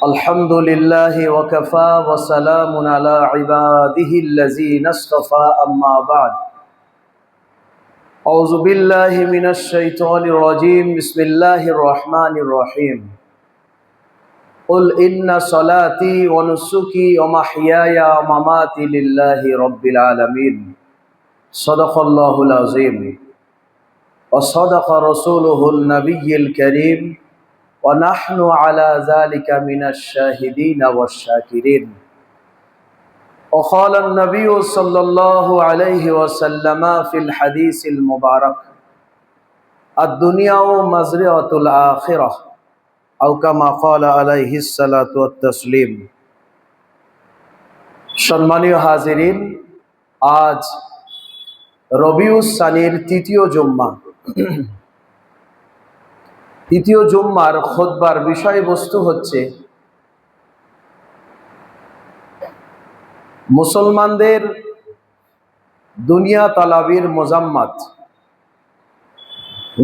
الحمد لله وكفى وسلام على عباده الذين اصطفى أما بعد أعوذ بالله من الشيطان الرجيم بسم الله الرحمن الرحيم قل إن صلاتي ونسكي ومحياي ومماتي لله رب العالمين صدق الله العظيم وصدق رسوله النبي الكريم ونحن على ذلك من الشاهدين والشاكرين وقال النبي صلى الله عليه وسلم في الحديث المبارك الدنيا مزرعة الآخرة أو كما قال عليه الصلاة والتسليم সম্মানীয় হাজিরিন, আজ রবিউস সানির তৃতীয় জুম্মার খুতবার বিষয়বস্তু হচ্ছে মুসলমানদের দুনিয়া তালাবির মোজাম্মাত,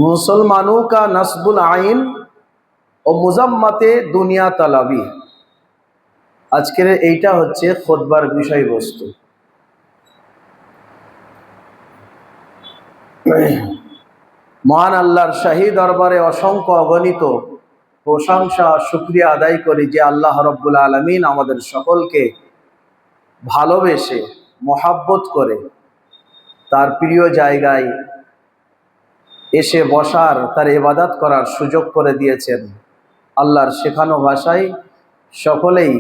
মুসলমানু কা নাসবুল আইন ও মুজাম্মাতে দুনিয়া তালাবি। আজকের এইটা হচ্ছে খুতবার বিষয়বস্তু। মহান আল্লাহর শাহী দরবারে অসংখ্য অগণিত প্রশংসা শুকরিয়া আদায় করি যে আল্লাহ রব্বুল আলামিন আমাদের সকলকে ভালোবেসে মহাব্বত করে তার প্রিয় জায়গায় এসে বসার, তার ইবাদত করার সুযোগ করে দিয়েছেন। আল্লাহর শেখানো ভাষায় সকলেই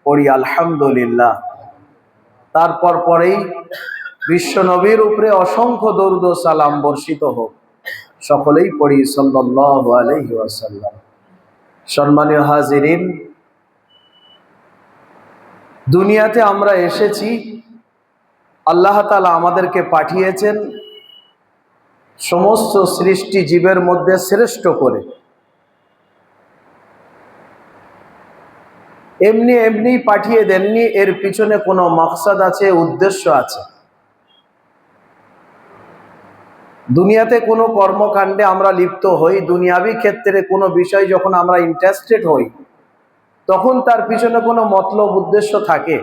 পড়ি আলহামদুলিল্লাহ। তারপর পরেই বিশ্ব নবীর উপরে অসংখ্য দরুদ ও সালাম বর্ষিত হোক, সকলেই পড়ি সাল্লাল্লাহু আলাইহি ওয়াসাল্লাম। সম্মানীয় হাজিরিন, দুনিয়াতে আমরা এসেছি, আল্লাহ তাআলা আমাদেরকে পাঠিয়েছেন সমস্ত সৃষ্টি জীবের মধ্যে শ্রেষ্ঠ করে। এমনি এমনি পাঠিয়ে দেননি, এর পিছনে কোনো মাকসাদ আছে, উদ্দেশ্য আছে। দুনিয়াতে কোনো কর্মকাণ্ডে আমরা লিপ্ত হই, দুনিয়াবি ক্ষেত্রে কোনো বিষয় যখন আমরা ইন্টারেস্টেড হই, তখন তার পিছনে কোনো মতলব উদ্দেশ্য থাকে,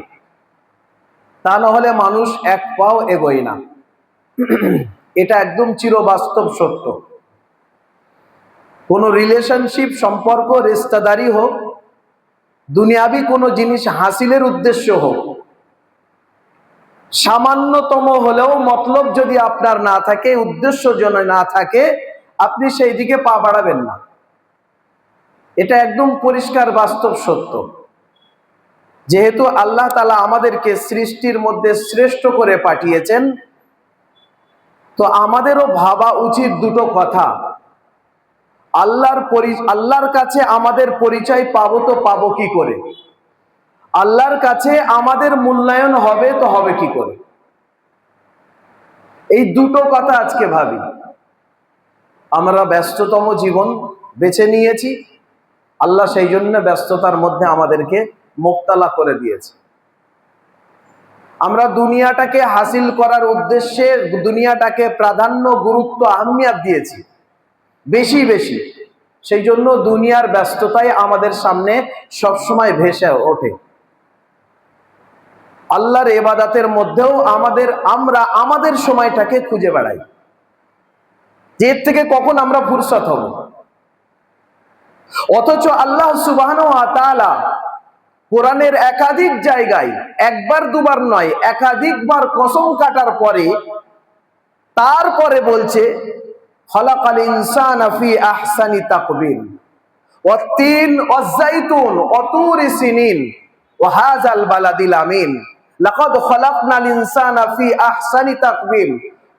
তা না হলে মানুষ এক পাও এগোয় না। এটা একদম চিরবাস্তব সত্য। কোনো রিলেশনশিপ, সম্পর্ক, রিশতেদারি হোক, দুনিয়াবি কোনো জিনিস হাসিলের উদ্দেশ্য হোক, সামান্যতম হলেও মতলব যদি আপনার না থাকে, উদ্দেশ্য যেন না থাকে, আপনি সেই দিকে পা বাড়াবেন না। এটা একদম পরিষ্কার বাস্তব সত্য। যেহেতু আল্লাহ তাআলা আমাদেরকে সৃষ্টির মধ্যে শ্রেষ্ঠ করে পাঠিয়েছেন, তো আমাদেরও ভাবা উচিত দুটো কথা। আল্লাহর কাছে আমাদের পরিচয় পাবো তো পাবো কি করে? আল্লাহর কাছে আমাদের মূল্যায়ন হবে তো হবে কি করে? এই দুটো কথা আজকে ভাবি। আমরা ব্যস্ততম জীবন বেছে নিয়েছি, আল্লাহ সেই জন্য ব্যস্ততার মধ্যে আমাদেরকে মুক্তালা করে দিয়েছে। আমরা দুনিয়াটাকে হাসিল করার উদ্দেশ্যে দুনিয়াটাকে প্রাধান্য, গুরুত্ব, আহমিয়ত দিয়েছি বেশি বেশি। সেই জন্য দুনিয়ার ব্যস্ততাই আমাদের সামনে সবসময় ভেসে ওঠে। আল্লাহর ইবাদতের মধ্যেও আমরা আমাদের সময়টাকে খুঁজে বেড়াই, যে এর থেকে কখন আমরা ফুরসত হব। অথচ আল্লাহ সুবহানাহু ওয়া তাআলা কোরআনের একাধিক জায়গায়, একবার দুবার নয়, একাধিকবার কসম কাটার পরে তারপরে বলছে খালাকাল ইনসানা ফি আহসানি তাকবীর ওয়াত-তিন ওয়াজ-যাইতুন ওয়া তুরি সিনিন ওয়া হাযাল বালাদিল আমিন লাকাদ খালাকনাল ইনসানা ফি আহসানি তাকবীর।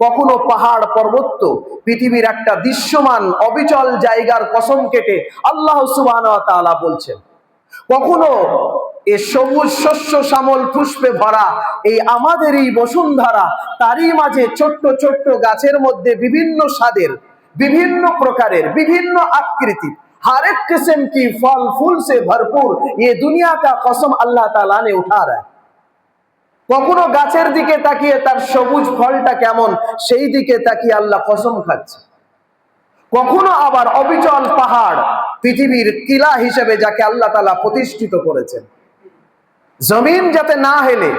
কখনো পাহাড় পর্বত, পৃথিবীর একটা দৃশ্যমান অবিচল জায়গার কসম কেটে আল্লাহ সুবহানাহু ওয়া তাআলা বলছেন, কখনো এ সবুজ শস্য শ্যামল পুষ্পে ভরা এই আমাদের এই বসুন্ধরা, তারই মাঝে ছোট্ট ছোট্ট গাছের মধ্যে বিভিন্ন স্বাদের, বিভিন্ন প্রকারের, বিভিন্ন আকৃতির हर एक किस्म की फल फूल से भरपूर ये दुनिया का कसम अल्लाह ताला ने उठा रहा है। কখনো গাছের দিকে তাকিয়ে তার সবুজ ফলটা কেমন, সেই দিকে তাকিয়ে আল্লাহ কসম খাচ্ছে। কখনো আবার অবিচল পাহাড়, পৃথিবীর কিলা হিসেবে যাকে আল্লাহ তাআলা প্রতিষ্ঠিত করেছেন। জমিন যাতে না হেলে,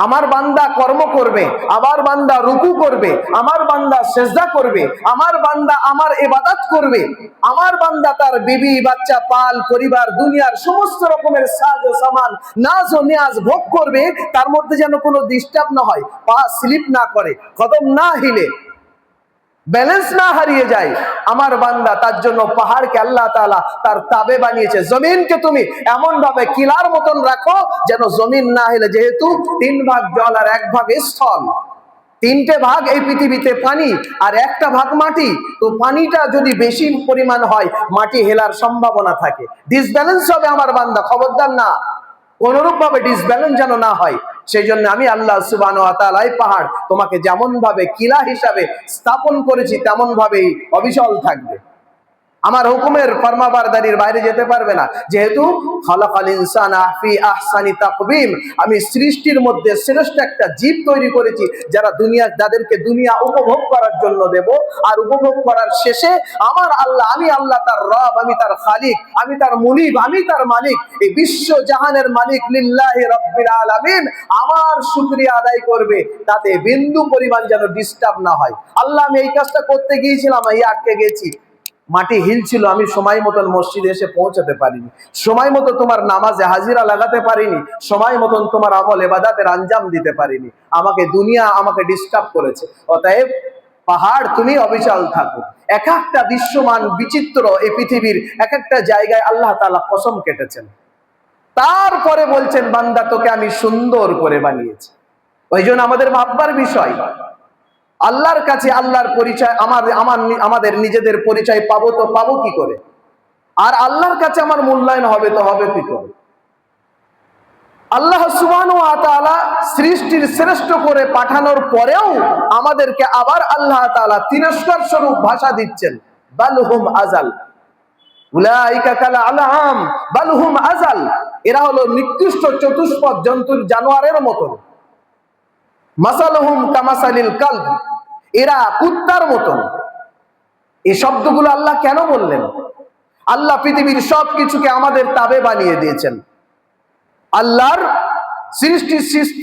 আমার বান্দা কর্ম করবে, আমার বান্দা রুকু করবে, আমার বান্দা সেজদা করবে, আমার বান্দা আমার ইবাদত করবে, আমার বান্দা তার বিবি বাচ্চা পাল পরিবার দুনিয়ার সমস্ত রকমের সাজ ও সামান নাজ ও নিয়াজ ভোগ করবে, তার মধ্যে যেন কোনো ডিস্টার্ব না হয়, পা স্লিপ না করে, কদম না হিলে, ব্যালেন্স না হারিয়ে যায়। আমার বান্দা তার জন্য পাহাড়কে আল্লাহ তাআলা তার তাবে বানিয়েছে। জমিনকে তুমি এমন ভাবে কিলার মতন রাখো যেন জমিন না হেলে, যেহেতু 3 ভাগ জল আর 1 ভাগ স্থল, 3টে ভাগ এই পৃথিবীতে পানি আর 1টা ভাগ মাটি। তো পানিটা যদি বেশি পরিমাণ হয় মাটি হেলার সম্ভাবনা থাকে, ডিসব্যালেন্স হবে। আমার বান্দা খবরদার না, কোনরূপ ভাবে ডিসব্যালেন্স যেন না হয়। সেই জন্য আমি আল্লাহ সুবহানাহু ওয়া তাআলা এই পাহাড় তোমাকে যেমন ভাবে কিলা হিসাবে স্থাপন করেছি তেমন ভাবেই অবিচল থাকবে। আমার হুকুমের ফরমাবারদারির বাইরে যেতে পারবে না, যেহেতু খালাকাল ইনসানা ফি আহসানি তাকবীম, আমি সৃষ্টির মধ্যে শ্রেষ্ঠ একটা জীব তৈরি করেছি যাদেরকে দুনিয়া উপভোগ করার জন্য দেব, আর উপভোগ করার শেষে আমার আল্লাহ, আমি আল্লাহ তার রব, আমি তার খালিক, আমি তার মুনিব, আমি তার মালিক, এই বিশ্ব জাহানের মালিক লিল্লাহি রাব্বিল আলামিন আমার শুকরিয়া আদায় করবে, তাতে বিন্দু পরিমাণ যেন ডিস্টার্ব না হয়। আল্লাহ, আমি এই কাজটা করতে গিয়েছিলাম, এই আটকে গেছি, মাটি হিলছিল, আমি সময় মতন মসজিদে এসে পৌঁছাতে পারিনি, সময় মতো তোমার নামাজে হাজিরা লাগাতে পারিনি, সময় মতন তোমার আমল ইবাদতের আঞ্জাম দিতে পারিনি, দুনিয়া আমাকে ডিস্টার্ব করেছে। অতএব পাহাড় তুমি অবিচল থাকো। এক একটা দৃশ্যমান বিচিত্র এই পৃথিবীর এক একটা জায়গায় আল্লাহ তাআলা কসম কেটেছেন, তারপরে বলছেন বান্দা তোকে আমি সুন্দর করে বানিয়েছি। ওই জন্য আমাদের ভাববার বিষয়, আল্লাহর কাছে আল্লাহর পরিচয়, আমাদের নিজেদের পরিচয় পাবো তো পাবো কি করে, আর আল্লাহর কাছে আমার মূল্যায়ন হবে তো হবে কি করে। আল্লাহ সুবহানাহু ওয়া তাআলা সৃষ্টির শ্রেষ্ঠ করে পাঠানোর পরেও আমাদেরকে আবার আল্লাহ তাআলা তিরস্কার স্বরূপ ভাষা দিচ্ছেন, বালহুম আজাল, উলাইকা কাল আনআম বালহুম আজাল, এরা হলো নিকৃষ্ট চতুষ্পদ জন্তুর জানোয়ারের মতন, মাসালুহুম কামাসালিল কালব, এরা কুত্তার মতন। এই শব্দগুলো আল্লাহ কেন বললেন? আল্লাহ পৃথিবীর সবকিছুকে আমাদের তাবে বানিয়ে দিয়েছেন। আল্লাহর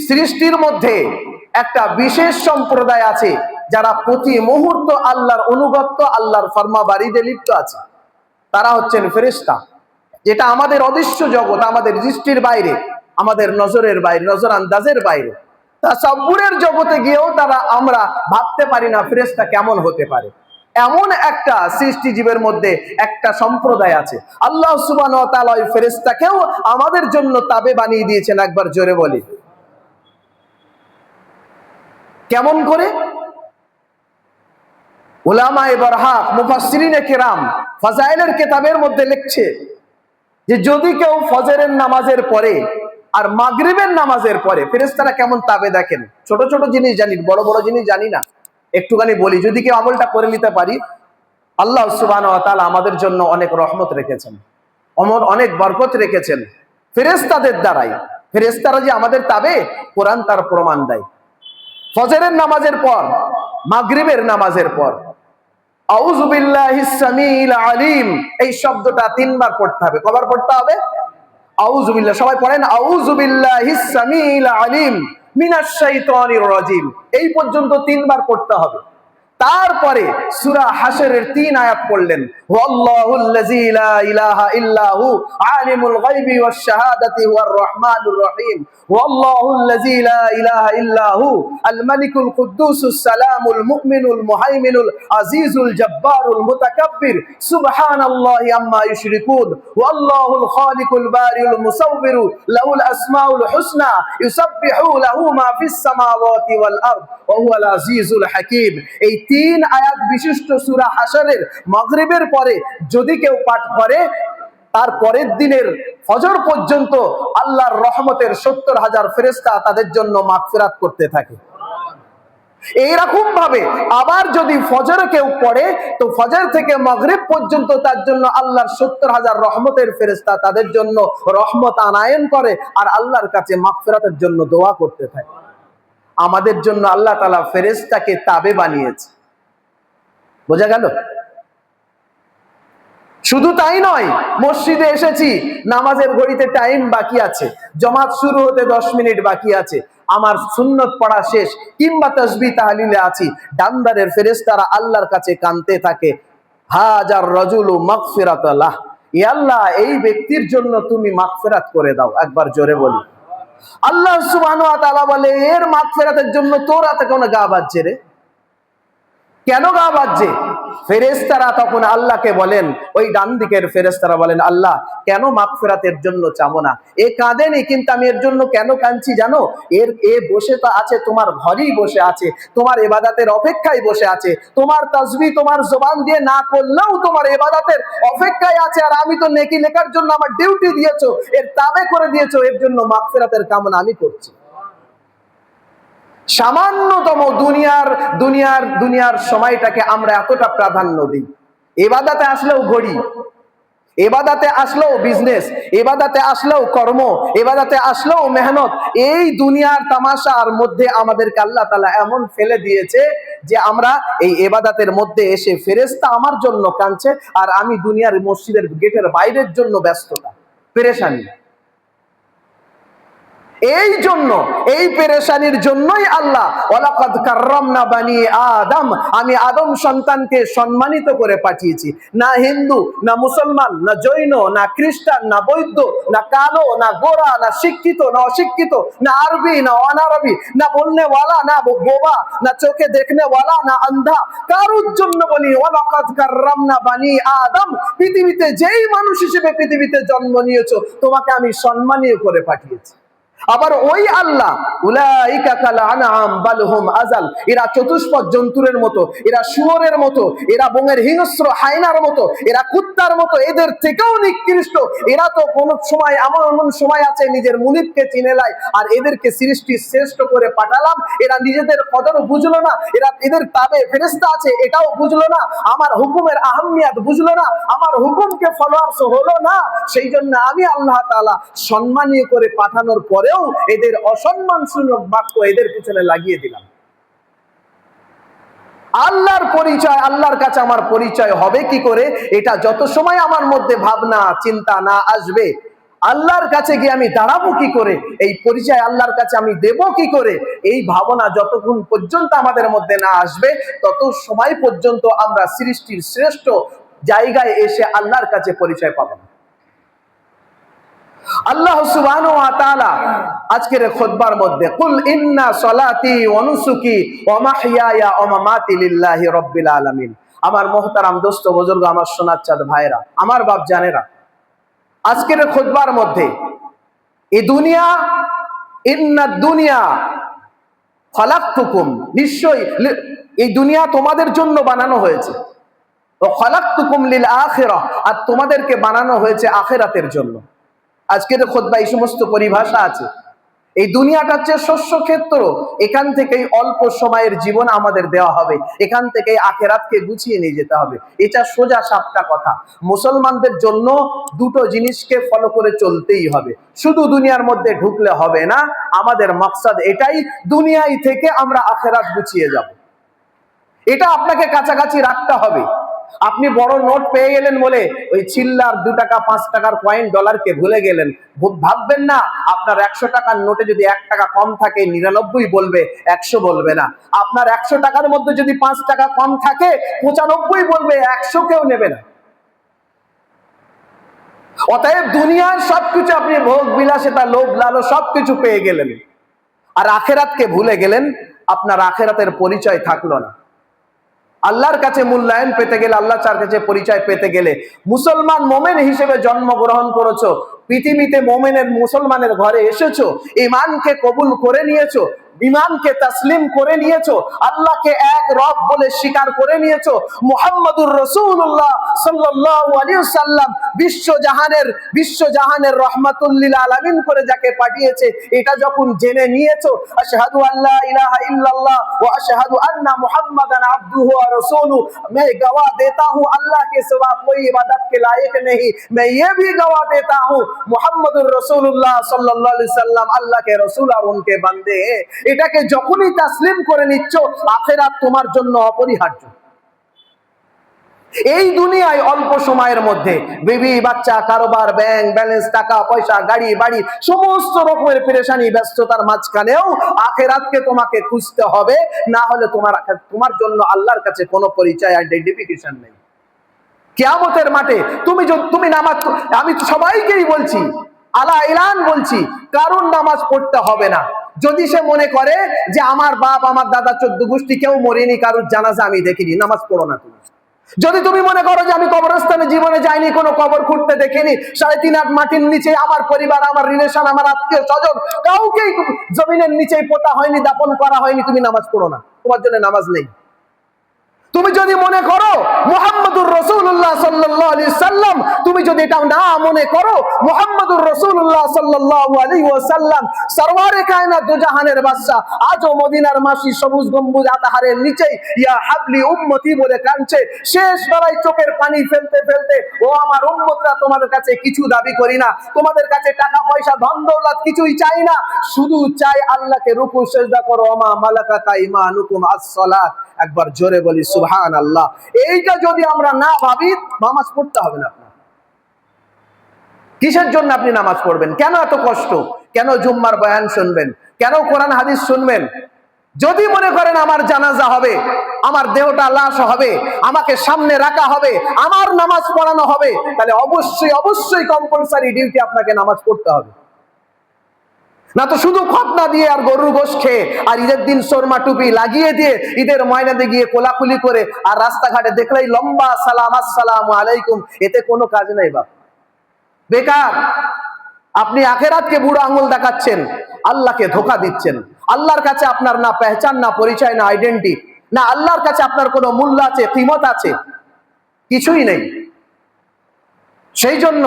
সৃষ্টির মধ্যে একটা বিশেষ সম্প্রদায় আছে যারা প্রতি মুহূর্ত আল্লাহর অনুগত্য, আল্লাহর ফরমাবারিতে লিপ্ত আছে। তারা হচ্ছেন ফেরেশতা, যেটা আমাদের অদৃশ্য জগৎ, আমাদের দৃষ্টির বাইরে, আমাদের নজরের বাইরে, নজর আন্দাজের বাইরে। তাসাব্বুরের জগতে গিয়েও আমরা ভাবতে পারি না ফেরেশতা কেমন হতে পারে। এমন একটা সৃষ্টিজীবের মধ্যে একটা সম্প্রদায় আছে। আল্লাহ সুবহানাহু ওয়া তাআলা ওই ফেরেশতাকেও আমাদের জন্য তাবে বানিয়ে দিয়েছেন। একবার জোরে বলি, কেমন করে? উলামায়ে বারহাক, মুফাসসিরিনে কেরাম ফাজাইলের কিতাবের মধ্যে লিখছে যে যদি কেউ ফজরের নামাজের পরে আর মাগরিবের নামাজের পরে ফেরেশতারা কেমন তাবে দেখেন। ছোট ছোট জিনিস জানি, বড় বড় জিনিস জানি না, একটুখানি বলি, যদি কেউ আমলটা করে নিতে পারি, আল্লাহ সুবহানাহু ওয়া তাআলা আমাদের জন্য অনেক রহমত রেখেছেন, অনেক বরকত রেখেছেন ফেরেশতাদের দ্বারাই। ফেরেশতারা যে আমাদের তাবে, কোরআন তার প্রমাণ দেয়। ফজরের নামাজের পর, মাগরিবের নামাজের পর আউযু বিল্লাহিস সামিউল আলিম, এই শব্দটা 3 বার পড়তে হবে। কবার পড়তে হবে? আউযু বিল্লাহ। সবাই পড়েন, আউযু বিল্লাহিস সামিউল আলিম মিনাশ শাইতানির রাজিম, এই পর্যন্ত 3 বার পড়তে হবে। তারপরে সূরা হাশরের 3 আয়াত পড়লেন, ওয়াল্লাহুল্লাযী লা ইলাহা ইল্লাহু আলিমুল গায়বি ওয়াশ শাহাদাতি হুয়ার রহমানুর রহিম, ওয়াল্লাহুল্লাযী লা ইলাহা ইল্লাহু আল মালিকুল কুদ্দুসুস সালামুল মুমিনুল মুহাইমিনুল আজিজুল জব্বারুল মুতাকাব্বির, সুবহানাল্লাহি আম্মা ইউশরিকুন, ওয়াল্লাহুল খালিকুল বারিউল মুসাওবিরু লাহুল আসমাউল হুসনা ইউসাব্বিহু লাহু মা ফিস সামাওয়াতি ওয়াল আরদ ওয়া হুয়াল আজিজুল হাকীম। এই 3 আয়াত বিশিষ্ট সূরা হাশরের মাগরিবের পরে যদি কেউ পাঠ করে, তার পরের দিনের ফজর পর্যন্ত আল্লাহর রহমতের 70,000 ফেরেশতা তাদের জন্য মাগফিরাত করতে থাকে। এইরকম ভাবে আবার যদি ফজরে কেউ পড়ে, তো ফজর থেকে মাগরিব পর্যন্ত তার জন্য আল্লাহর 70,000 রহমতের ফেরেশতা তাদের জন্য রহমত আনায়ন করে আর আল্লাহর কাছে মাগফিরাতের জন্য দোয়া করতে থাকে। আমাদের জন্য আল্লাহ তাআলা ফেরেশতাকে তাবে বানিয়েছে। বোঝা গেল? শুধু তাই নয়, মসজিদে এসেছি, নামাজের ঘড়িতে টাইম বাকি আছে, জামাত শুরু হতে 10 মিনিট বাকি আছে, আমার সুন্নত পড়া শেষ কিংবা তাসবিহ তাহলিলে আছি, ডান্দারের ফেরেশতারা আল্লাহর কাছে কাঁদতে থাকে, হাজার রাজুলু মাগফিরাতাল্লাহ, ই আল্লাহ এই ব্যক্তির জন্য তুমি মাগফিরাত করে দাও। একবার জোরে বলি। আল্লাহ সুবহানাহু ওয়া তাআলা বলে, এর মাগফিরাতের জন্য তোর হাতে কোনো গা বাজছে রে? কেন গা বাজছে? ফেরেশতারা তখন আল্লাহকে বলেন, ওই ডান দিকের ফেরেশতারা বলেন, আল্লাহ কেন মাগফিরাতের জন্য চাবো না? এ কাঁদেনি, কিন্তু আমি এর জন্য কেন কাঁদছি জানো? এ বসে তো আছে, তোমার ঘরেই বসে আছে, তোমার ইবাদতের অপেক্ষায় বসে আছে, তোমার তাসবিহ তোমার জবান দিয়ে না করলেও তোমার ইবাদতের অপেক্ষায় আছে, আর আমি তো নেকি লেখার জন্য আমার ডিউটি দিয়েছো, এর তাবে করে দিয়েছো, এর জন্য মাগফিরাতের কামনা আমি করছি। সামান্যতম দুনিয়ার সময়টাকে আমরা এতটা প্রাধান্য দিই। ইবাদতে আসলেও ঘড়ি, ইবাদতে আসলেও বিজনেস, ইবাদতে আসলেও কর্ম, ইবাদতে আসলেও মেহনত, এই দুনিয়ার তামাশার মধ্যে আমাদেরকে আল্লাহ তাআলা এমন ফেলে দিয়েছে যে আমরা এই ইবাদতের মধ্যে এসে ফেরেশতা আমার জন্য কাঁদছে, আর আমি দুনিয়ার মসজিদের গেটের বাইরের জন্য ব্যস্ততা, পেরেশানি। এই জন্য, এই পেরেশানির জন্যই আল্লাহ ওয়ালাকাদ কাররামনা বানি আদম, আমি আদম সন্তানকে সম্মানিত করে পাঠিয়েছি। না হিন্দু, না মুসলমান, না জৈন, না খ্রিস্টান, না বৌদ্ধ, না কালো, না গোরা, না শিক্ষিত, না অশিক্ষিত, না আরবি, না অনারবি, না বলনে ওয়ালা, না বোবা, না চোখে দেখনে ওয়ালা, না আন্ধা, কারুর জন্য বলি ওয়ালাকাদ কাররামনা বানি আদম, পৃথিবীতে যেই মানুষ হিসেবে পৃথিবীতে জন্ম নিয়েছো, তোমাকে আমি সম্মানীয় করে পাঠিয়েছি। আবার ওই আল্লাহ, উলাইকা কাল আনআম বাল হুম আযাল, এরা চতুষ্পদ জন্তুর মতো, এরা শুয়োরের মতো, এরা বনের হিংস্র হায়নার মতো, এরা কুত্তার মতো, এদের থেকেও নিকৃষ্ট। এরা তো কোন সময় এমন সময় আছে নিজের মুনিবকে চিনে লাই, আর এদেরকে সৃষ্টি শ্রেষ্ঠ করে পাঠালাম, এরা নিজেদের কদর বুঝলো না, এদের তাবে ফেরেশতা আছে এটাও বুঝলো না, আমার হুকুমের আহমিয়ত বুঝলো না, আমার হুকুমকে ফলোয়ার্স হলো না। সেই জন্য আমি আল্লাহ তাআলা সম্মানীয় করে পাঠানোর পরেও এদের অসম্মানসূচক বাক্য এদের পিছনে লাগিয়ে দিলাম। আল্লাহর পরিচয়, আল্লাহর কাছে আমার পরিচয় হবে কি করে? এটা যত সময় আমার মধ্যে ভাবনা চিন্তা না আসবে, আল্লাহর কাছে গিয়ে আমি দাঁড়াবো কি করে, এই পরিচয় আল্লাহর কাছে আমি দেব কি করে, এই ভাবনা যতক্ষণ পর্যন্ত আমাদের মধ্যে না আসবে, তত সময় পর্যন্ত আমরা সৃষ্টির শ্রেষ্ঠ জায়গায় এসে আল্লাহর কাছে পরিচয় পাবো না। আল্লাহ সুবহানাহু ওয়া তাআলা আজকের খুতবার মধ্যে কুল ইন্না সলাতি ওয়া নুসুকি ওয়া মাহইয়ায়া ওয়া মামাতি লিল্লাহি রাব্বিল আলামিন। আমার মুহতারাম দোস্ত বুজুর্গ, আমার সোনার চাঁদ ভাইরা, আমার বাপ জানেরা, আজকের খুতবার মধ্যে এই দুনিয়া, ইন্নাদ দুনিয়া খালাকতুকুম, নিশ্চয়ই এই দুনিয়া তোমাদের জন্য বানানো হয়েছে, ওয়া খালাকতুকুম লিল আখিরাহ, আর তোমাদেরকে বানানো হয়েছে আখিরাতের জন্য। আজকের খুতবা এই সমস্ত পরিভাষা আছে। এই দুনিয়াটা হচ্ছে শস্য ক্ষেত্র, এখান থেকেই অল্প সময়ের জীবন আমাদের দেওয়া হবে, এখান থেকেই আখিরাতকে গুছিয়ে নিয়ে যেতে হবে। এটা সোজা সাপটা কথা। মুসলমানদের জন্য দুটো জিনিসকে ফলো করে চলতেই হবে, শুধু দুনিয়ার মধ্যে ঢুকলে হবে না। আমাদের মাকসাদ এটাই, দুনিয়ায় থেকে আমরা আখিরাত গুছিয়ে যাব। এটা আপনাকে কাছাকাছি রাখতে হবে। আপনি বড় নোট পেয়ে গেলেন বলে ওই চিল্লার 2 টাকা 5 টাকার কয়েন ডলারকে ভুলে গেলেন। ভাববেন না আপনার 100 টাকার নোটে যদি 1 টাকা কম থাকে 99 বলবে, 100 বলবে না। আপনার 100 টাকার মধ্যে যদি 5 টাকা কম থাকে 95 বলবে, 100 কেউ নেবে না। অতএব দুনিয়ার সবকিছু আপনি ভোগ বিলাসিতা লোভ লালস সবকিছু পেয়ে গেলেন, আর আখিরাতকে ভুলে গেলেন, আপনার আখিরাতের পরিচয় থাকলো না। আল্লাহর কাছে মূল্যায়ন পেতে গেলে, আল্লাহ তার কাছে পরিচয় পেতে গেলে, মুসলমান মোমেন হিসেবে জন্মগ্রহণ করেছো, পৃথিবীতে মোমেনের মুসলমানের ঘরে এসেছো, ঈমানকে কবুল করে নিয়েছো, ঈমানকে তাসলিম করে নিয়েছো, আল্লাহকে এক রব বলে স্বীকার করে নিয়েছো, মুহাম্মাদুর রাসূলুল্লাহ সাল্লাল্লাহু আলাইহি ওয়াসাল্লাম বিশ্বজাহানের রাহমাতুল লিল আলামিন করে যাকে পাঠিয়েছে, এটা যখন জেনে নিয়েছো, আশহাদু আল্লা ইলাহা ইল্লাল্লাহ ওয়া আশহাদু আন্না মুহাম্মাদান আবদুহু ওয়া রাসূলুহু, मैं गवाह देता हूं अल्लाह के सिवा कोई इबादत के लायक नहीं, मैं ये भी गवाह देता हूं মুহাম্মাদুর রাসূলুল্লাহ সাল্লাল্লাহু আলাইহি ওয়াসাল্লাম আল্লাহ के रसूल और उनके बंदे। এটাকে যখনই তাসলিম করে নিচ্ছ, আখিরাত তোমার জন্য অপরিহার্য। এই দুনিয়ায় অল্প সময়ের মধ্যে বিবি বাচ্চা, কারোবার, ব্যাংক ব্যালেন্স, টাকা পয়সা, গাড়ি বাড়ি, সমস্ত রকমের পেরেশানি ব্যস্ততার মাঝখানেও আখিরাতকে তোমাকে খুঁজতে হবে, না হলে তোমার জন্য আল্লাহর কাছে কোনো পরিচয়, আইডেন্টিফিকেশন নেই। কিয়ামতের মাঠে তুমি নামাজ, আমি সবাইকেই বলছি, আলা ইলান বলছি, কারণ নামাজ পড়তে হবে না। যদি সে মনে করে যে আমার বাপ, আমার দাদা, 14 গোষ্ঠী কেউ মরেনি, কারোর জানাজা আমি দেখিনি, নামাজ পড়ো না তুমি। যদি তুমি মনে করো যে আমি কবরস্থানে জীবনে যাইনি, কোনো কবর খুঁড়তে দেখিনি, 3.5 হাত মাটির নিচে আমার পরিবার, আমার রিলেশন, আমার আত্মীয় স্বজন কাউকেই জমিনের নিচে পোতা হয়নি, দাপন করা হয়নি, তুমি নামাজ পড়ো না, তোমার জন্য নামাজ নেই। তুমি যদি মনে করো মুহাম্মদুর রাসূলুল্লাহ সাল্লাল্লাহু আলাইহি সাল্লাম, তুমি যদি এটা না মনে করো মুহাম্মদুর রাসূলুল্লাহ সাল্লাল্লাহু আলাইহি ওয়াসাল্লাম সরওয়ারে কায়নাত দু জাহানের বাদশা, আজও মদিনার মাসি সবুজ গম্বুজ আতাহারের নিচে ইয়া হাবলি উম্মতি বলে কাঁদছে, শেষ বেলায় চোখের পানি ফেলতে ফেলতে, ও আমার উম্মতরা, তোমাদের কাছে কিছু দাবি করি না, তোমাদের কাছে টাকা পয়সা ধন দৌলত কিছুই চাই না, শুধু চাই আল্লাহকে রুকু সিজদা করো, ওমা মালাকাত আইমানুকুম আস-সালাত। একবার জোরে বলি সুবহানাল্লাহ। এইটা যদি আমরা না ভাবি, নামাজ পড়তে হবে না। আপনার কিসের জন্য আপনি নামাজ পড়বেন? কেন এত কষ্ট? কেন জুম্মার বয়ান শুনবেন? কেন কোরআন হাদিস শুনবেন? যদি মনে করেন আমার জানাজা হবে, আমার দেহটা লাশ হবে, আমাকে সামনে রাখা হবে, আমার নামাজ পড়ানো হবে, তাহলে অবশ্যই অবশ্যই কম্পালসারি ডিউটি আপনাকে নামাজ পড়তে হবে। না তো শুধু খতনা দিয়ে আর গরুর গোশ খেয়ে আর ঈদের দিন শর্মা টুপি লাগিয়ে দিয়ে ঈদের ময়নাতে গিয়ে কোলাকুলি করে আর রাস্তাঘাটে দেখলেই লম্বা সালাম, আসসালামু আলাইকুম, এতে কোনো কাজ নেই বাপ, বেকার। আপনি আখিরাতকে বুড়ো আঙুল দেখাচ্ছেন, আল্লাহকে ধোঁকা দিচ্ছেন। আল্লাহর কাছে আপনার না পেহচান, না পরিচয়, না আইডেন্টি, না আল্লাহর কাছে আপনার কোনো মূল্য আছে, কিমত আছে, কিছুই নেই। সেই জন্য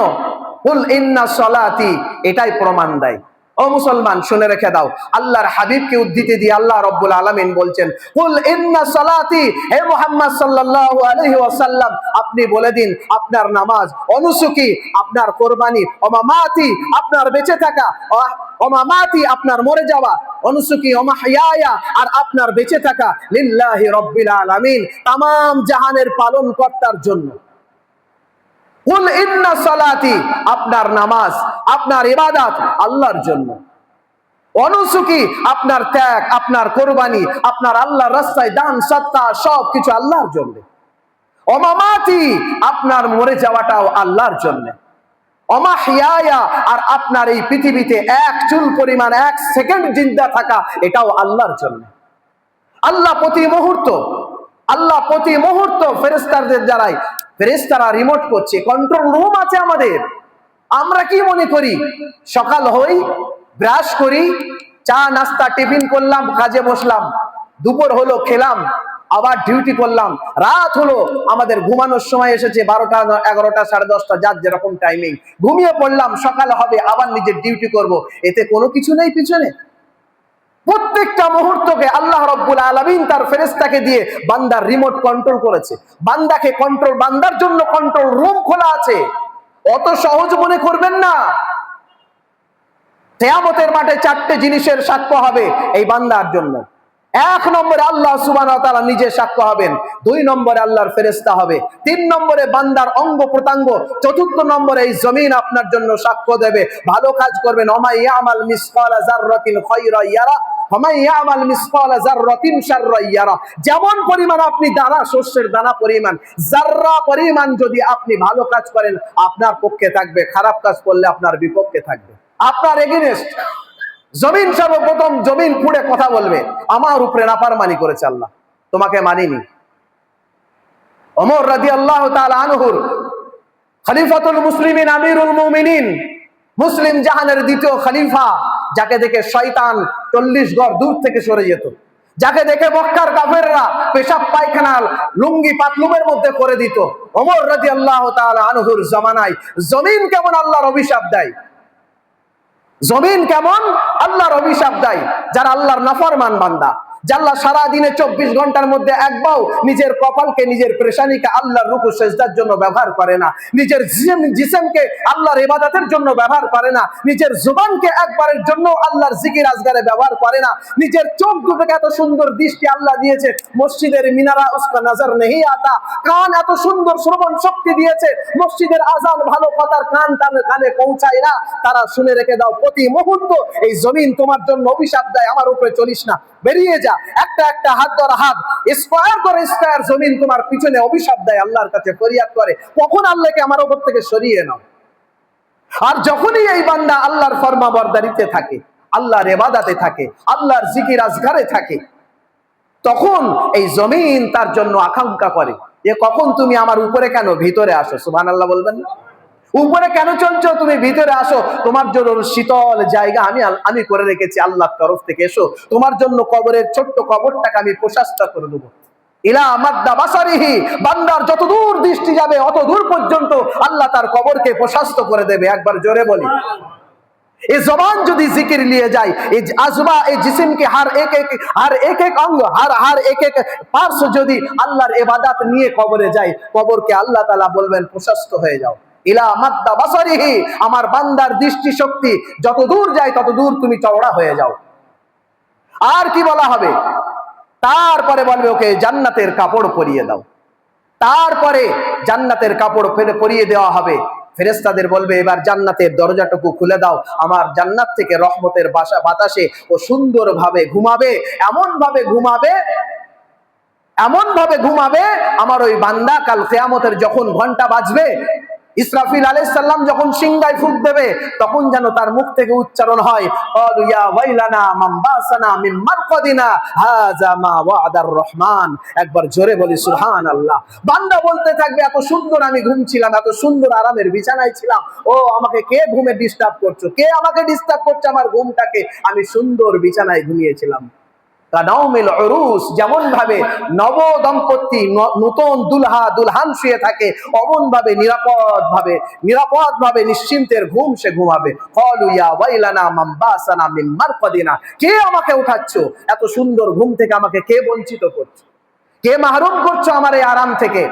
কুল ইন্না সলাতি এটাই প্রমাণ দেয়। ও মুসলমান, শুনে রেখে দাও, আল্লাহর হাবিবকে উদ্ধৃতি দিয়ে আল্লাহ রাব্বুল আলামিন বলছেন, কুল ইন্না সলাতি, হে মুহাম্মদ সাল্লাল্লাহু আলাইহি ওয়াসাল্লাম, আপনি বলে দিন আপনার নামাজ, অনুসুকি আপনার কুরবানি, ওমামাতি আপনার বেঁচে থাকা, ওমামাতি আপনার মরে যাওয়া, অনুসুকি ওমাহইয়া আর আপনার বেঁচে থাকা লিল্লাহি রাব্বিল আলামিন, তামাম জাহানের পালন কর্তার জন্য। কুল ইন্না সালাতি, আপনার নামাজ, আপনার ইবাদত আল্লাহর জন্য। অনুসুকি আপনার ত্যাগ, আপনার কুরবানি, আপনার আল্লাহর রাস্তায় দান সদকা সব কিছু আল্লাহর জন্য। ওমামাতি আপনার মরে যাওয়াটাও আল্লাহর জন্য। ওমাহইয়া আর আপনার এই পৃথিবীতে এক চুল পরিমাণ, 1 সেকেন্ড জিন্দা থাকা, এটাও আল্লাহর জন্য। আল্লাহ প্রতি মুহূর্ত ফেরেশতাদের দ্বারাই, ফেরেশতারা রিমোট করছে, কন্ট্রোল রুম আছে আমাদের। আমরা কি মনে করি, সকাল হই, ব্রাশ করি, চা নাস্তা টিফিন করলাম, কাজে বসলাম, দুপুর হলো খেলাম, আবার ডিউটি করলাম, রাত হলো, আমাদের ঘুমানোর সময় এসেছে 12টা 11টা 10:30, যার যেরকম টাইমিং, ঘুমিয়ে পড়লাম, সকাল হবে আবার নিজের ডিউটি করব, এতে কোনো কিছু নেই পিছনে। প্রত্যেকটা মুহূর্তকে আল্লাহ রাব্বুল আলামিন তার ফেরেশতাকে দিয়ে বান্দার রিমোট কন্ট্রোল করেছে, বান্দাকে কন্ট্রোল, বান্দার জন্য কন্ট্রোল রুম খোলা আছে। অত সহজ মনে করবেন না। কিয়ামতের মাঠে 4টে জিনিসের সাক্ষ্য হবে এই বান্দার জন্য। 1 নম্বরে আল্লাহ সুবহানাহু ওয়া তাআলা নিজে সাক্ষ্য হবেন, 2 নম্বরে আল্লাহর ফেরেশতা হবে, 3 নম্বরে বান্দার অঙ্গ প্রত্যঙ্গ, 4 নম্বরে এই জমিন আপনার জন্য সাক্ষ্য দেবে। ভালো কাজ করবেন, ওমা ইয়ামাল মিসকালা যাররাতিন খায়রা ইয়ারা ওমা ইয়ামাল মিসকালা যাররাতিন শাররা ইয়ারা। যেমন পরিমাণ আপনি দানা, শস্যের দানা পরিমাণ, যাররা পরিমাণ যদি আপনি ভালো কাজ করেন আপনার পক্ষে থাকবে, খারাপ কাজ করলে আপনার বিপক্ষে থাকবে, আপনার এগেইনস্ট। জমিন সর্বপ্রথম জমিন পুড়ে কথা বলবে, আমার উপরে নাফরমানি করেছে আল্লাহ, তোমাকে মানিনি। ওমর রাদিয়াল্লাহু তাআলা আনহুর, খলিফাতুল মুসলিমিন, আমিরুল মুমিনিন, মুসলিম জাহানের 2য় খলিফা, যাকে দেখে শয়তান 40 গজ দূর থেকে সরে যেত, যাকে দেখে মক্কার কাফেররা পেশাব পায়খানা লুঙ্গি পাতলুমের মধ্যে করে দিত, ওমর রাদিয়াল্লাহু তাআলা আনহুর জামানায় জমিন কেমন আল্লাহর অভিশাপ দেয়, জমিন কেমন আল্লাহর অভিশাপ দেয় যারা আল্লাহর নাফরমান বান্দা। জাল্লা সারা দিনে 24 ঘন্টার মধ্যে একবার নিজের কপালকে, নিজের পেরেশানিকে আল্লাহর রুকু সেজদার জন্য ব্যবহার করে না, নিজের জিসমকে আল্লাহর ইবাদতের জন্য ব্যবহার করে না, নিজের জুবানকে একবারের জন্য আল্লাহর জিকির আজগারে ব্যবহার করে না, নিজের চোখ দুটোকে এত সুন্দর দৃষ্টি আল্লাহ দিয়েছে, মসজিদের মিনারা উসকা নজর নেই আতা, কান এত সুন্দর শ্রবণ শক্তি দিয়েছে, মসজিদের আজান ভালো কথার কানে পৌঁছায় না, তারা শুনে রেখে দাও প্রতি মুহূর্ত এই জমিন তোমার জন্য অভিশাপ দেয়, আমার উপরে চলিস না, বেরিয়ে যা। একটা একটা হাত ধরা হাত, স্কয়ার করে স্কয়ার জমিন তোমার পিছনে অভিশাপ দেয়, আল্লাহর কাছে ফরিয়াদ করে, কখন আল্লাহকে আমার উপর থেকে সরিয়ে নাও। আর যখনই এই বান্দা আল্লাহর ফরমাবরদারিতে থাকে, আল্লাহর ইবাদতে থাকে, আল্লাহর জিকির আজগারে থাকে, তখন এই জমিন তার জন্য আকাঙ্ক্ষা করে যে কখন তুমি আমার উপরে কেন, ভিতরে আসো। সুবহানাল্লাহ বলবেন না? উপরে কেন চলছো, তুমি ভিতরে আসো, তোমার জন্য শীতল জায়গা আমি করে রেখেছি আল্লাহর তরফ থেকে, এসো, তোমার জন্য কবরের ছোট্ট কবরটাকে আমি প্রশস্ত করে দেবো। ইলা মাদ্দা বাসারিহি, বান্দার যত দূর দৃষ্টি যাবে অত দূর পর্যন্ত আল্লাহ তার কবরকে প্রশস্ত করে দেবে। একবার জোরে বলি। এই জবান যদি জিকির নিয়ে যায়, এই আজবা, এই জিসিম के हर एक अंग, हर एक पार्श्व যদি আল্লাহর ইবাদত নিয়ে কবরে যায়, কবরকে আল্লাহ তাআলা বলবেন প্রশস্ত হয়ে যাও। ইলা মাদ্দা বাসারিহি, আমার বান্দার দৃষ্টি শক্তি যত দূর যায় তত দূর তুমি চওড়া হয়ে যাও। আর কি বলা হবে? তারপরে বলবে ওকে জান্নাতের কাপড় পরিয়ে দাও। তারপরে জান্নাতের কাপড় পরিয়ে দেওয়া হবে। ফেরেশতাদের বলবে এবার জান্নাতের দরজাটুকু খুলে দাও, আমার জান্নাত থেকে রহমতের বাতাসে ও সুন্দরভাবে ঘুমাবে, এমন ভাবে ঘুমাবে আমার ওই বান্দা কাল কিয়ামতের যখন ঘন্টা বাজবে, ইসরাফিল আলাইহিস সালাম যখন সিংহায় ফুঁক দেবে, তখন যেন তার মুখ থেকে উচ্চারণ হয়, ক্বালু ইয়া ওয়াইলানা মান বাসানা মিন মারকাদিনা হাযা মা ওয়াদার রহমান। একবার জোরে বলি সুবহানাল্লাহ। বান্দা বলতে থাকবে এত সুন্দর আমি ঘুমছিলাম, এত সুন্দর আরামের বিছানায় ছিলাম, ও আমাকে কে ঘুমে ডিস্টার্ব করছো, কে আমাকে ডিস্টার্ব করছে আমার ঘুমটাকে, আমি সুন্দর বিছানায় ঘুমিয়েছিলাম। কানাউমিল উরুস, যেমন ভাবে নব দম্পতি নতুন দুলহা দুলহান শুয়ে থাকে, অমন ভাবে নিরাপদ ভাবে নিশ্চিন্তের ঘুম সে ঘুমাবে। ক্বালু ইয়া ওয়াইলানা মান বাসানা মিন মারকাদিনা, কে আমাকে উঠাচ্ছো, এত সুন্দর ঘুম থেকে আমাকে কে বঞ্চিত করছো, কে মাহরুম করছো আমার এই আরাম থেকে।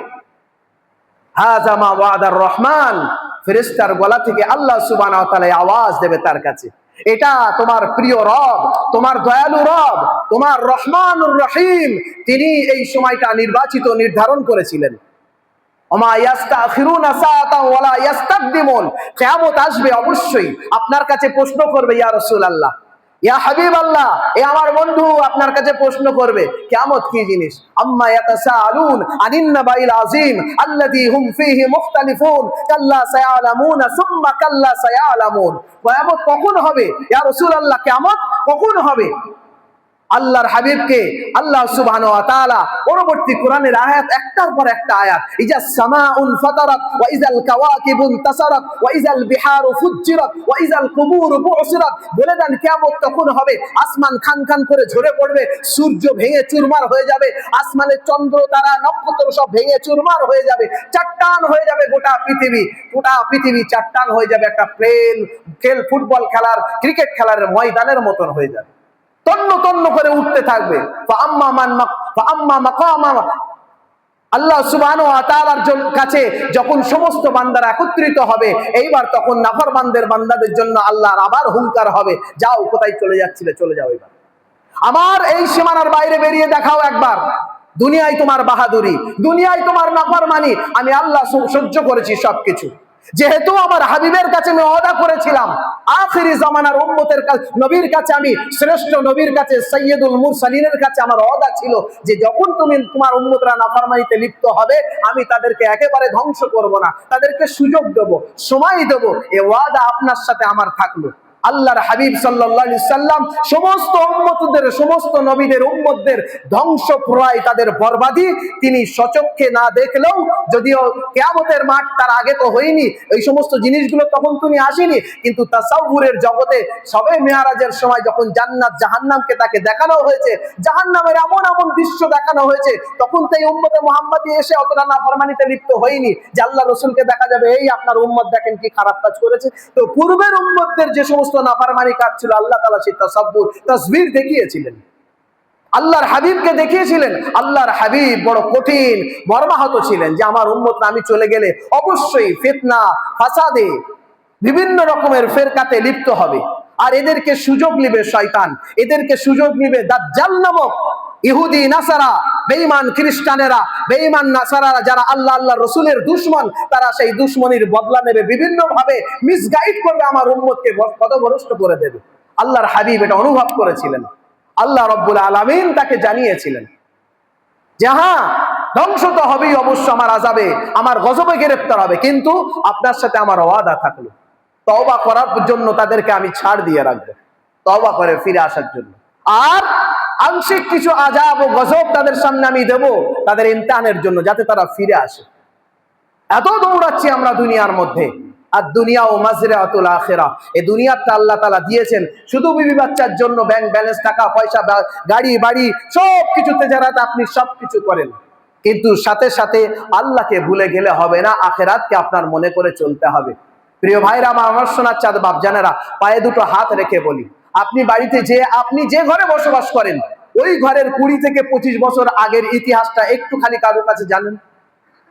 হাযা মা ওয়াদার রহমান, ফেরেশতার গলা থেকে আল্লাহ সুবহানাহু ওয়া তাআলা আওয়াজ দেবে তার কাছে, এটা তোমার প্রিয় রব, তোমার দয়ালু রব, তোমার রহমানুর রহিম, তিনি এই সময়টা নির্ধারণ করেছিলেন। ওমা ইয়াস্তাখিরুনা সাআতান ওয়ালা ইয়াস্তাকদিমুন, কিয়ামত আসবে অবশ্যই, আপনার কাছে প্রশ্ন করবে ইয়া রাসূলুল্লাহ, ইয়া হাবিবাল্লাহ, এ আমার বন্ধু আপনার কাছে প্রশ্ন করবে কিয়ামত কি জিনিস। আম্মা ইয়াতাসাআলুন আনিন নাবাইল আযীম আল্লাযী হুম ফীহি মুখতালিফুন কাল্লা সায়ালামুনা সুম্মা কাল্লা সায়ালামুন। কিয়ামত কখন হবে ইয়া রাসূলুল্লাহ, কিয়ামত কখন হবে? আল্লাহর হাবিবকে আল্লাহ সুবহানাহু ওয়া তাআলা পরবর্তী কোরআনের আয়াত একটার পর একটা আয়াত, ইজা সামাউন ফাতারাত ওয়া ইজাল কাওয়াকিবুন তাসারাত ওয়া ইজাল বিহারু ফুজ্জিরাত ওয়া ইজাল কুবুরু বুসিরাত, বলে দেন কিয়ামত তখন হবে, আসমান খান খান করে ঝরে পড়বে, সূর্য ভেঙে চুরমার হয়ে যাবে, আসমানের চন্দ্র তারা নক্ষত্র সব ভেঙে চুরমার হয়ে যাবে, চাট্টান হয়ে যাবে গোটা পৃথিবী চাট্টান হয়ে যাবে, একটা ফুটবল খেলার, ক্রিকেট খেলার ময়দানের মতন হয়ে যাবে, তন্ন তন্ন করে উঠতে থাকবে। আল্লাহ সুবহানাহু ওয়া তাআলার কাছে যখন সমস্ত বান্দারা একত্রিত হবে, এইবার তখন বান্দাদের জন্য আল্লাহর আবার হুঙ্কার হবে, যাও, কোথায় চলে যাচ্ছিলে, চলে যাও, এবার আমার এই সীমানার বাইরে বেরিয়ে দেখাও একবার। দুনিয়ায় তোমার বাহাদুরি, দুনিয়ায় তোমার নাফরমানি, আমি আল্লাহ সহ্য করেছি সবকিছু, যেহেতু আমার হাবিবের কাছে আমি ওয়াদা করেছিলাম, আখিরি জামানার উম্মতের কাছে, নবীর কাছে, আমি শ্রেষ্ঠ নবীর কাছে, সাইয়্যিদুল মুরসালিনের কাছে আমার ওয়াদা ছিল যে যখন তুমি তোমার উম্মতরা নাফরমানিতে লিপ্ত হবে, আমি তাদেরকে একেবারে ধ্বংস করব না, তাদেরকে সুযোগ দেব, সময় দেব। এই ওয়াদা আপনার সাথে আমার থাকলো। আল্লাহর হাবিব সাল্লাল্লাহু আলাইহি সাল্লাম সমস্ত উম্মতদের, সমস্ত নবীদের উম্মতদের ধ্বংস প্রলয়, তাদের বরবাদি তিনি সচক্ষে না দেখলেও, যদিও কিয়ামতের মাঠ তার আগে তো হয়নি, এই সমস্ত জিনিসগুলো তখন তুমি আসেনি, কিন্তু তাসাউরের জগতে সবে মেরাজের সময় যখন জান্নাত জাহান্নামকে তাকে দেখানো হয়েছে, জাহান্নামের এমন এমন দৃশ্য দেখানো হয়েছে, তখন তো এই উম্মতে মুহাম্মাদি এসে অতটা নাফরমানিতে লিপ্ত হয়নি যে আল্লাহ রাসূলকে দেখা যাবে এই আপনার উম্মত দেখেন কি খারাপ কাজ করেছে। তো পূর্বের উম্মতদের যে সমস্ত নাফরমানি কাজ ছিল, আল্লাহ তাআলা সেই তাসবির দেখিয়েছিলেন। আল্লাহর হাবিবকে দেখিয়েছিলেন। আল্লাহর হাবিব বড় কঠিন মর্মাহত ছিলেন যে আমার উম্মতরা আমি চলে গেলে অবশ্যই ফিতনা ফাসাদে বিভিন্ন রকমের ফেরকাতে লিপ্ত হবে, আর এদেরকে সুযোগ নিবে শয়তান, এদেরকে সুযোগ নিবে দাজ্জাল নামক ইহুদি নাসারা, বেঈমান খ্রিস্টানেরা, বেঈমান নাসারারা যারা আল্লাহ আল্লাহ রসুলের দুশমন, তারা সেই দুশমনির বদলা নেবে, বিভিন্ন ভাবে মিসগাইড করবে, আমার উম্মতকে পথভ্রষ্ট করে দেবে। আল্লাহর হাবিব এটা অনুভব করেছিলেন। আল্লাহ রব্বুল আলামিন তাকে জানিয়েছিলেন যে হ্যাঁ, ধ্বংস তো হবেই অবশ্য, আমার আযাবে আমার গজবে গ্রেফতার হবে, কিন্তু আপনার সাথে আমার ওয়াদা থাকলো তওবা করার জন্য তাদেরকে আমি ছাড় দিয়ে রাখবো, তওবা করে ফিরে আসার জন্য। আর আংশিক কিছু আযাব ও গজব তাদের সামনে আমি দেব তাদের ইমতিহানের জন্য, যাতে তারা ফিরে আসে। এত দৌড়াচ্ছি আমরা দুনিয়ার মধ্যে, আর দুনিয়া ও মাজরাতুল আখিরা, এই দুনিয়াটা আল্লাহ তাআলা দিয়েছেন শুধু বিবি বাচ্চার জন্য, ব্যাংক ব্যালেন্স, টাকা পয়সা, গাড়ি বাড়ি সব কিছু তেজারাত আপনি সব কিছু করেন, কিন্তু সাথে সাথে আল্লাহকে ভুলে গেলে হবে না, আখিরাতকে আপনার মনে করে চলতে হবে। প্রিয় ভাইরা আমার সোনার চাঁদ বাপ জানেরা, পায়ে দুটো হাত রেখে বলি, আপনি বাড়িতে আপনি যে ঘরে বসবাস করেন ওই ঘরের 20 থেকে 25 বছর আগের ইতিহাসটা একটুখানি কারো কাছে জানেন?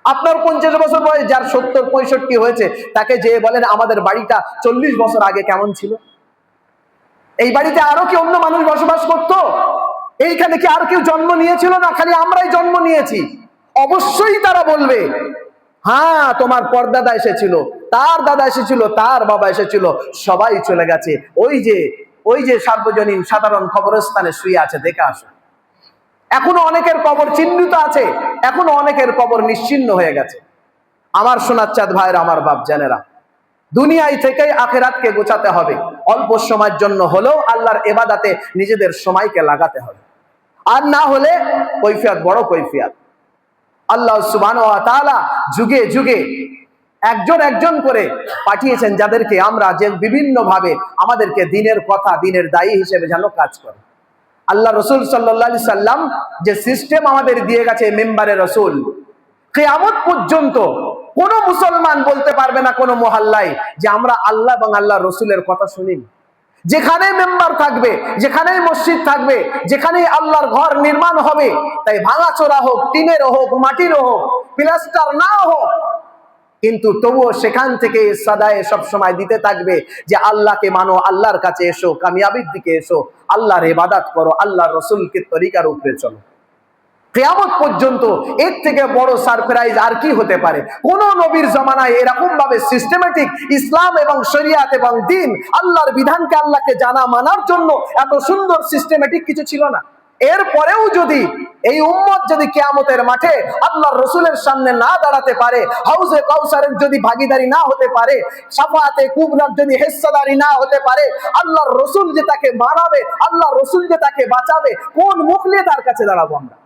আপনার 50 বছর বয়স, যার 70-65 হয়েছে, তাকে যে বলেন আমাদের বাড়িটা 40 বছর আগে কেমন ছিল? এই বাড়িতে আরো কি অন্য মানুষ বসবাস করতো? এইখানে কি আর কেউ জন্ম নিয়েছিল? না খালি আমরাই জন্ম নিয়েছি? অবশ্যই তারা বলবে হ্যাঁ, তোমার পরদাদা এসেছিল, তার দাদা এসেছিল, তার বাবা এসেছিল, সবাই চলে গেছে, ওই যে সার্বজনীন সাধারণ কবরস্থানে শুয়ে আছে, দেখে আসো। এখনো অনেকের কবর চিহ্নিত আছে, এখনো অনেকের কবর নিশ্চিহ্ন হয়ে গেছে। আমার সোনার চাঁদ ভাইয়ের, আমার বাপ জানেরা, দুনিয়ায় থেকেই আখিরাতকে গোছাতে হবে। অল্প সময়ের জন্য হলেও আল্লাহর ইবাদতে নিজেদের সময়কে লাগাতে হবে, আর না হলে কৈফিয়ত বড় কৈফিয়ত। আল্লাহ সুবহানাহু ওয়া তাআলা যুগে যুগে একজন একজন করে পাঠিয়েছেন, যাদেরকে আমরা যে বিভিন্ন ভাবে আমাদেরকে দিনের কথা, দিনের দায়ী হিসেবে যেন কাজ করে। আল্লাহ রসুল সাল্লাল্লাহু আলাইহি সাল্লাম যে সিস্টেম আমাদের দিয়ে গেছে, মেম্বারে রসুল, কিয়ামত পর্যন্ত কোন মুসলমান বলতে পারবে না কোন মহল্লায় যে আমরা আল্লাহ এবং আল্লাহ রসুলের কথা শুনিনি। যেখানে মেম্বার থাকবে, যেখানেই মসজিদ থাকবে, যেখানেই আল্লাহর ঘর নির্মাণ হবে, তাই ভাঙাচোরা হোক, টিনের হোক, মাটির হোক, প্লাস্টার না হোক, কিন্তু তবুও সেখান থেকে সাদায়ে সব সময় দিতে থাকবে যে আল্লাহকে মানো, আল্লাহর কাছে এসো, কামিয়াবির দিকে এসো, আল্লাহর ইবাদত করো, আল্লাহ রসুলকে তরিকার উপরে চলো। কিয়ামত পর্যন্ত এর থেকে বড় সারপ্রাইজ আর কি হতে পারে? কোন নবীর জমানায় এরকম ভাবে সিস্টেমেটিক ইসলাম এবং শরিয়াত এবং দ্বীন, আল্লাহর বিধানকে, আল্লাহকে জানা মানার জন্য এত সুন্দর সিস্টেমেটিক কিছু ছিল না। এরপরেও যদি এই উম্মত যদি কিয়ামতের মাঠে আল্লাহর রসুলের সামনে না দাঁড়াতে পারে, হাউজে কাউসারের যদি ভাগীদারি না হতে পারে, শাফাআতে কুবরার যদি হিস্সাদারি না হতে পারে, আল্লাহর রসুল যে তাকে মানাবে, আল্লাহর রসুল যে তাকে বাঁচাবে, কোন মুখ নিয়ে তার কাছে দাঁড়াবো আমরা?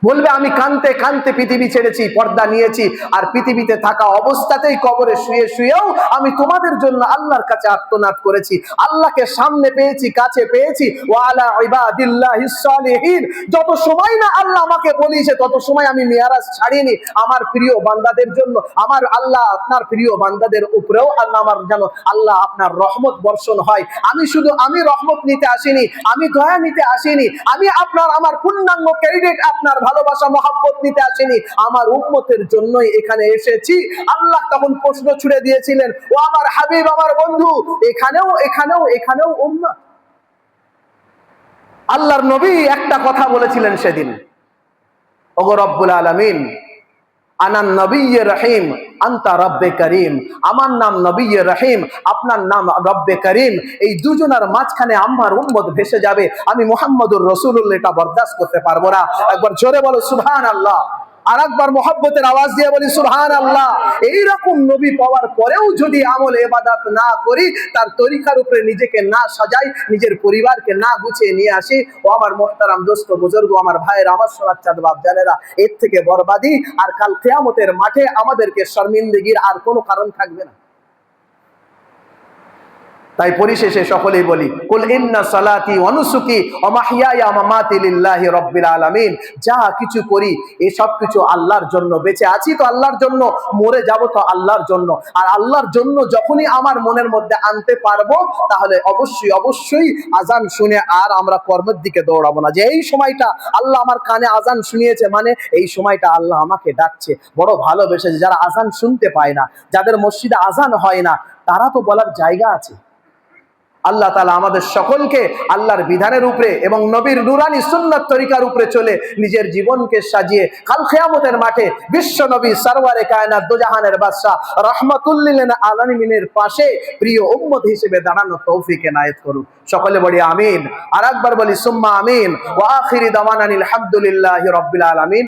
বলবে আমি কানতে কানতে পৃথিবী ছেড়েছি, পর্দা নিয়েছি, আর পৃথিবীতে থাকা অবস্থাতেই কবরে শুয়ে শুয়েও আমি তোমাদের জন্য আল্লাহর কাছে আর্তনাদ করেছি, আল্লাহকে সামনে পেয়েছি, কাছে পেয়েছি। ওয়ালা ইবাদিল্লাহিস সালিহিন, যত সময় না আল্লাহ আমাকে বলিছে তত সময় আমি মিরাজ ছাড়িনি আমার প্রিয় বান্দাদের জন্য। আমার আল্লাহ আপনার প্রিয় বান্দাদের উপরেও আল্লাহ আমার যেন আল্লাহ আপনার রহমত বর্ষণ হয়। আমি রহমত নিতে আসিনি, আমি দয়া নিতে আসিনি, আমি আমার পূর্ণাঙ্গ ক্রেডিট, আপনার ভালোবাসা মহব্বত নিতে আসেনি, আমার উম্মতের জন্যই এখানে এসেছি। আল্লাহ তখন প্রশ্ন ছুড়ে দিয়েছিলেন, ও আমার হাবিব, আমার বন্ধু, এখানেও উম্মত। আল্লাহর নবী একটা কথা বলেছিলেন সেদিন, ওগো রব্বুল আলামিন, আনান নবিয়্যে রহিম আনতা রব্বে করিম, আমার নাম নবিয়্যে রহিম, আপনার নাম রব্বে করিম, এই দুজনের মাঝখানে আমার উম্মত ভেসে যাবে, আমি মুহাম্মদুর রাসূলুল্লাহ এটা বরদাস্ত করতে পারবো না। একবার জোরে বলো সুবহানাল্লাহ, আর একবার মুহাব্বতের আওয়াজ দিয়ে বলি সুবহানাল্লাহ। এইরকম নবী পাওয়ার পরেও যদি আমল ইবাদত না করি, তার তরিকার উপরে নিজেকে না সাজাই, নিজের পরিবারকে না গুছিয়ে নিয়ে আসি, ও আমার মুহতারাম দোস্ত বুজুর্গ, আমার ভাইয়ের, আমার সোনার চাঁদ বাপ জানেরা, এর থেকে বরবাদি আর কাল কিয়ামতের মাঠে আমাদেরকে শর্মিন্দগির আর কোনো কারণ থাকবে না। তাই পরিশেষে সকলেই বলি, কুল ইন্না সালাতি ওয়া নুসুকি ওয়া মাহইয়ায়া ওয়া মামাতি লিল্লাহি রাব্বিল আলামিন। যা কিছু করি এই সব কিছু আল্লাহর জন্য, বেঁচে আছি তো আল্লাহর জন্য, মরে যাব তো আল্লাহর জন্য। আর আল্লাহর জন্য যখনই আমার মনের মধ্যে আনতে পারবো, তাহলে অবশ্যই অবশ্যই আজান শুনে আর আমরা কর্মের দিকে দৌড়াবো না, যে এই সময়টা আল্লাহ আমার কানে আজান শুনিয়েছে, মানে এই সময়টা আল্লাহ আমাকে ডাকছে, বড় ভালোবেসেছে। যারা আজান শুনতে পায় না, যাদের মসজিদে আজান হয় না, তারা তো বলার জায়গা আছে। আল্লাহ তাআলা আমাদের সকলকে আল্লাহর বিধানের উপরে এবং নবীর নুরানি সুন্নাত তরিকার উপরে চলে নিজের জীবনকে সাজিয়ে কাল কিয়ামতের মাঠে বিশ্ব নবী সরওয়ারে কায়নাত দোজাহানের বাদশা রাহমাতুল লিল আলামিনের পাশে প্রিয় উম্মত হিসেবে দাঁড়ানোর তৌফিক এনায়েত করুন। সকলে বলি আমিন। আর একবার বলি সুম্মা আমিন। ওয়া আখিরি দাওয়ানা আলহামদুলিল্লাহি রাব্বিল আলামিন।